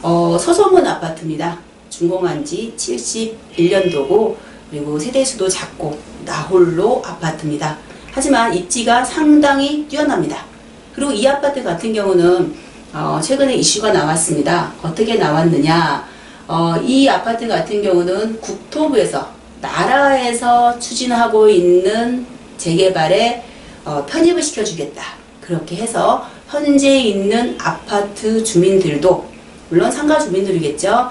서소문 아파트입니다. 준공한 지 71년도고 그리고 세대수도 작고 나홀로 아파트입니다. 하지만 입지가 상당히 뛰어납니다. 그리고 이 아파트 같은 경우는 최근에 이슈가 나왔습니다. 어떻게 나왔느냐, 이 아파트 같은 경우는 국토부에서 나라에서 추진하고 있는 재개발에 편입을 시켜주겠다. 그렇게 해서 현재 있는 아파트 주민들도, 물론 상가 주민들이겠죠,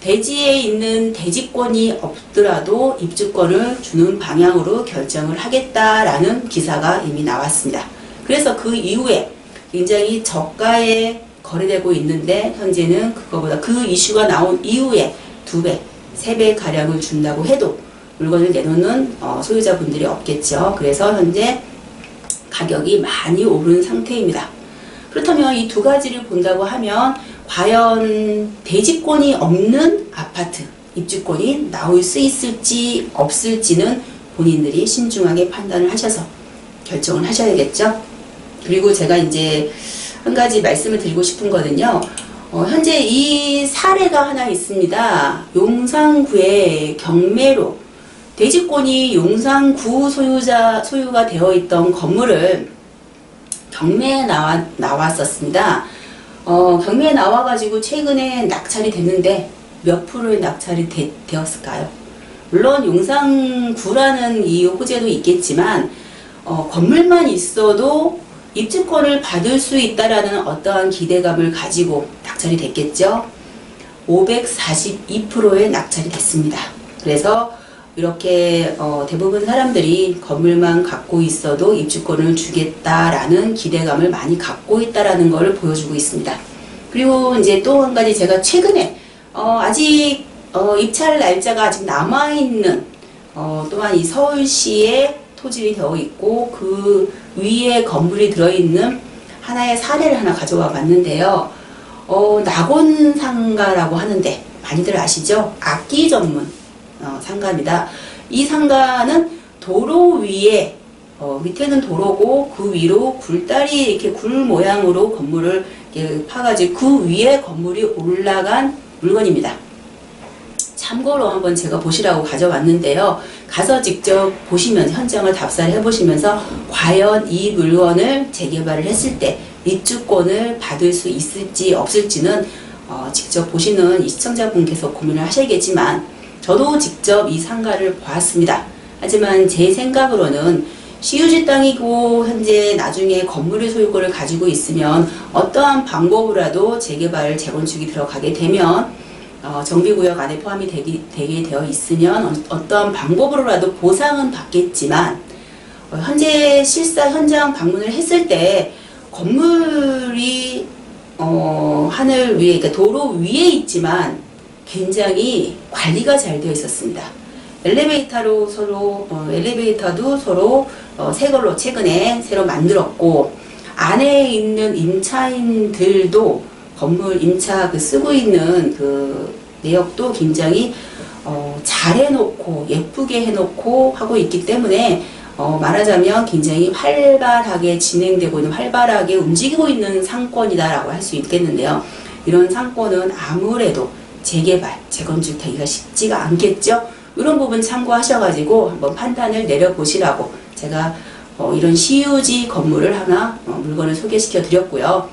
대지에 있는 대지권이 없더라도 입주권을 주는 방향으로 결정을 하겠다라는 기사가 이미 나왔습니다. 그래서 그 이후에 굉장히 저가에 거래되고 있는데, 현재는 그거보다 그 이슈가 나온 이후에 2배, 3배 가량을 준다고 해도 물건을 내놓는 소유자분들이 없겠죠. 그래서 현재 가격이 많이 오른 상태입니다. 그렇다면 이 두 가지를 본다고 하면 과연 대지권이 없는 아파트 입주권이 나올 수 있을지 없을지는 본인들이 신중하게 판단을 하셔서 결정을 하셔야겠죠. 그리고 제가 이제 한 가지 말씀을 드리고 싶은 거는요, 현재 이 사례가 하나 있습니다. 용산구의 경매로 대지권이 용산구 소유가 되어 있던 건물을 경매에 나왔었습니다. 경매에 나와가지고 최근에 낙찰이 됐는데 몇 프로의 낙찰이 되었을까요? 물론 용산구라는 이 호재도 있겠지만 건물만 있어도 입주권을 받을 수 있다라는 어떠한 기대감을 가지고 낙찰이 됐겠죠. 542%의 낙찰이 됐습니다. 그래서 이렇게 대부분 사람들이 건물만 갖고 있어도 입주권을 주겠다라는 기대감을 많이 갖고 있다라는 것을 보여주고 있습니다. 그리고 이제 또 한 가지, 제가 최근에 아직 입찰 날짜가 아직 남아있는 또한 이 서울시에 토질이 되어 있고 그 위에 건물이 들어있는 하나의 사례를 하나 가져와 봤는데요. 낙원상가라고 하는데 많이들 아시죠? 악기 전문 상가입니다. 이 상가는 도로 위에, 밑에는 도로고 그 위로 굴다리, 이렇게 굴 모양으로 건물을 이렇게 파가지고 그 위에 건물이 올라간 물건입니다. 참고로 한번 제가 보시라고 가져왔는데요. 가서 직접 보시면, 현장을 답사를 해보시면서 과연 이 물건을 재개발을 했을 때 입주권을 받을 수 있을지 없을지는 직접 보시는 이 시청자분께서 고민을 하셔야겠지만, 저도 직접 이 상가를 보았습니다. 하지만 제 생각으로는 시유지 땅이고 현재 나중에 건물의 소유권을 가지고 있으면 어떠한 방법으로라도 재개발, 재건축이 들어가게 되면 정비구역 안에 포함이 되게 되어 있으면 어떠한 방법으로라도 보상은 받겠지만, 현재 실사 현장 방문을 했을 때 건물이 하늘 위에, 그러니까 도로 위에 있지만 굉장히 관리가 잘 되어 있었습니다. 엘리베이터도 서로 새 걸로 최근에 새로 만들었고, 안에 있는 임차인들도 건물 임차 쓰고 있는 그 내역도 굉장히 잘 해놓고 예쁘게 해놓고 하고 있기 때문에 말하자면 굉장히 활발하게 진행되고 있는, 활발하게 움직이고 있는 상권이다라고 할 수 있겠는데요. 이런 상권은 아무래도 재개발, 재건축 되기가 쉽지가 않겠죠. 이런 부분 참고하셔가지고 한번 판단을 내려보시라고 제가 이런 시유지 건물을 하나 물건을 소개시켜 드렸고요.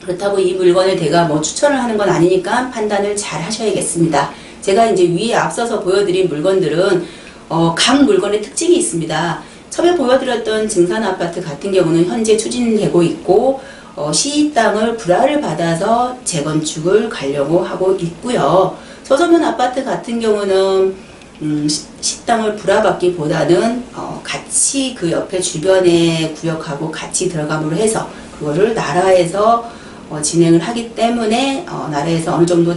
그렇다고 이 물건을 제가 추천을 하는 건 아니니까 판단을 잘 하셔야겠습니다. 제가 이제 위에 앞서서 보여드린 물건들은 각 물건의 특징이 있습니다. 처음에 보여드렸던 증산 아파트 같은 경우는 현재 추진되고 있고 시 땅을 불화를 받아서 재건축을 가려고 하고 있고요. 서소문 아파트 같은 경우는 시 땅을 불화받기보다는 같이 그 옆에 주변의 구역하고 같이 들어감으로 해서 그거를 나라에서 진행을 하기 때문에 나라에서 어느 정도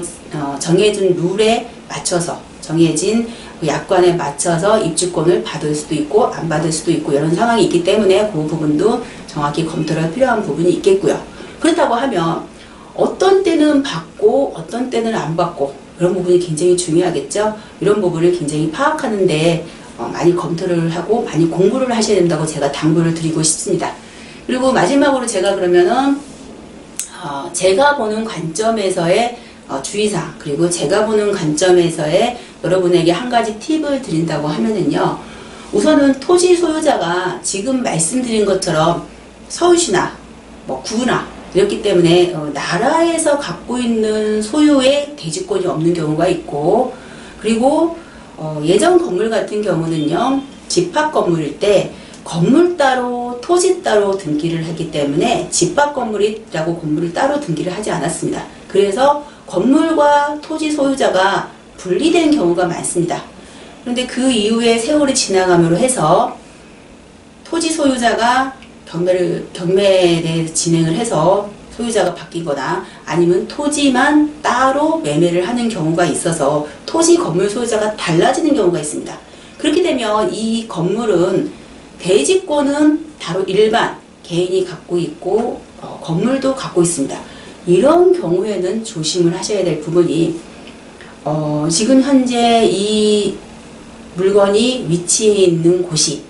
정해진 룰에 맞춰서, 정해진 그 약관에 맞춰서 입주권을 받을 수도 있고 안 받을 수도 있고 이런 상황이 있기 때문에 그 부분도 정확히 검토가 필요한 부분이 있겠고요. 그렇다고 하면 어떤 때는 받고 어떤 때는 안 받고 이런 부분이 굉장히 중요하겠죠. 이런 부분을 굉장히 파악하는데 많이 검토를 하고 많이 공부를 하셔야 된다고 제가 당부를 드리고 싶습니다. 그리고 마지막으로 제가 그러면은 제가 보는 관점에서의 주의사항, 그리고 제가 보는 관점에서의 여러분에게 한 가지 팁을 드린다고 하면은요, 우선은 토지 소유자가 지금 말씀드린 것처럼 서울시나 뭐 구나 이렇기 때문에 나라에서 갖고 있는 소유의 대지권이 없는 경우가 있고, 그리고 예전 건물 같은 경우는요, 집합 건물일 때 건물 따로 토지 따로 등기를 했기 때문에 집합 건물이라고 건물을 따로 등기를 하지 않았습니다. 그래서 건물과 토지 소유자가 분리된 경우가 많습니다. 그런데 그 이후에 세월이 지나감으로 해서 토지 소유자가 경매에 대해 진행을 해서 소유자가 바뀌거나 아니면 토지만 따로 매매를 하는 경우가 있어서 토지 건물 소유자가 달라지는 경우가 있습니다. 그렇게 되면 이 건물은 대지권은 바로 일반 개인이 갖고 있고 건물도 갖고 있습니다. 이런 경우에는 조심을 하셔야 될 부분이 지금 현재 이 물건이 위치해 있는 곳이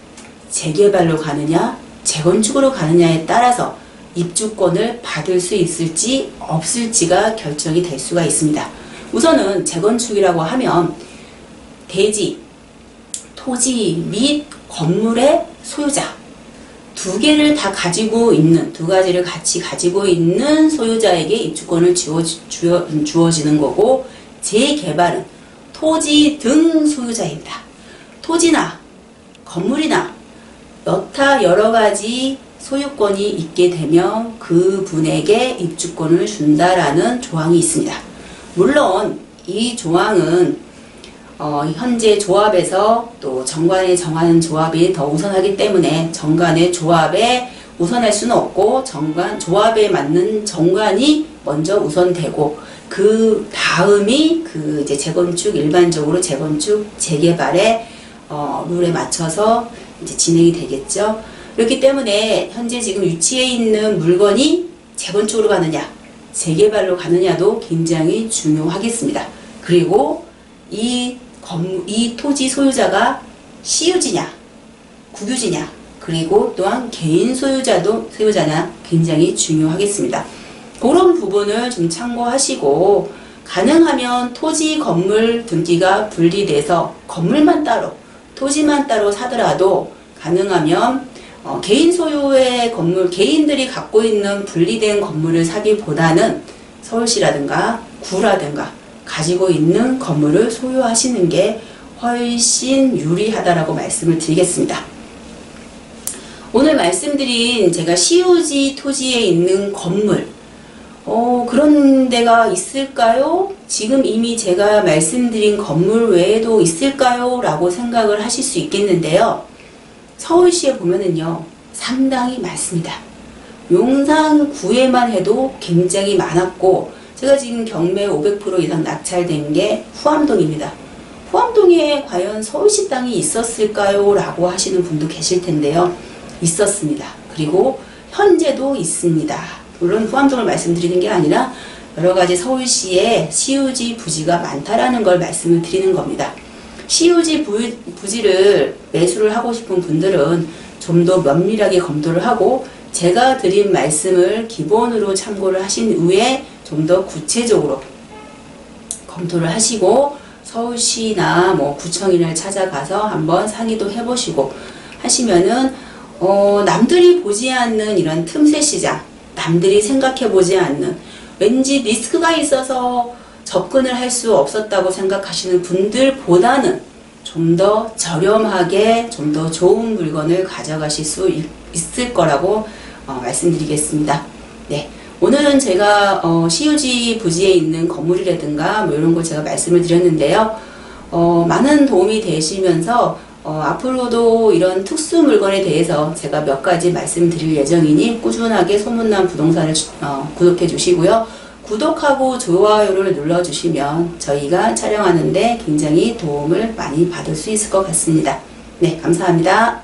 재개발로 가느냐 재건축으로 가느냐에 따라서 입주권을 받을 수 있을지 없을지가 결정이 될 수가 있습니다. 우선은 재건축이라고 하면 대지, 토지 및 건물의 소유자 두 개를 다 가지고 있는, 두 가지를 같이 가지고 있는 소유자에게 입주권을 주어지는 거고, 재개발은 토지 등 소유자입니다. 토지나 건물이나 여타 여러 가지 소유권이 있게 되면 그분에게 입주권을 준다라는 조항이 있습니다. 물론 이 조항은 현재 조합에서 또 정관이 정하는 조합이 더 우선하기 때문에 정관의 조합에 우선할 수는 없고 조합에 맞는 정관이 먼저 우선되고 그 다음이 그 이제 재건축 일반적으로 재건축 재개발의 룰에 맞춰서 이제 진행이 되겠죠. 그렇기 때문에 현재 지금 위치해 있는 물건이 재건축으로 가느냐 재개발로 가느냐도 굉장히 중요하겠습니다. 그리고 이 토지 소유자가 시유지냐 국유지냐 그리고 또한 개인 소유자냐 굉장히 중요하겠습니다. 그런 부분을 좀 참고하시고 가능하면 토지 건물 등기가 분리돼서 건물만 따로 토지만 따로 사더라도 가능하면 개인 소유의 건물, 개인들이 갖고 있는 분리된 건물을 사기보다는 서울시라든가 구라든가 가지고 있는 건물을 소유하시는 게 훨씬 유리하다라고 말씀을 드리겠습니다. 오늘 말씀드린 제가 시유지 토지에 있는 건물, 그런 데가 있을까요? 지금 이미 제가 말씀드린 건물 외에도 있을까요? 라고 생각을 하실 수 있겠는데요. 서울시에 보면은요, 상당히 많습니다. 용산구에만 해도 굉장히 많았고, 제가 지금 경매 500% 이상 낙찰된 게 후암동입니다. 후암동에 과연 서울시 땅이 있었을까요? 라고 하시는 분도 계실 텐데요. 있었습니다. 그리고 현재도 있습니다. 물론 후암동을 말씀드리는 게 아니라 여러 가지 서울시에 시유지 부지가 많다라는 걸 말씀을 드리는 겁니다. 시유지 부지를 매수를 하고 싶은 분들은 좀 더 면밀하게 검토를 하고 제가 드린 말씀을 기본으로 참고를 하신 후에 좀 더 구체적으로 검토를 하시고 서울시나 뭐 구청인을 찾아가서 한번 상의도 해보시고 하시면은 남들이 보지 않는 이런 틈새 시장, 남들이 생각해 보지 않는 왠지 리스크가 있어서 접근을 할 수 없었다고 생각하시는 분들보다는 좀 더 저렴하게 좀 더 좋은 물건을 가져가실 수 있을 거라고 말씀드리겠습니다. 네, 오늘은 제가 시유지 부지에 있는 건물이라든가 뭐 이런 걸 제가 말씀을 드렸는데요. 많은 도움이 되시면서 앞으로도 이런 특수 물건에 대해서 제가 몇 가지 말씀드릴 예정이니 꾸준하게 소문난 부동산을 구독해 주시고요. 구독하고 좋아요를 눌러주시면 저희가 촬영하는데 굉장히 도움을 많이 받을 수 있을 것 같습니다. 네, 감사합니다.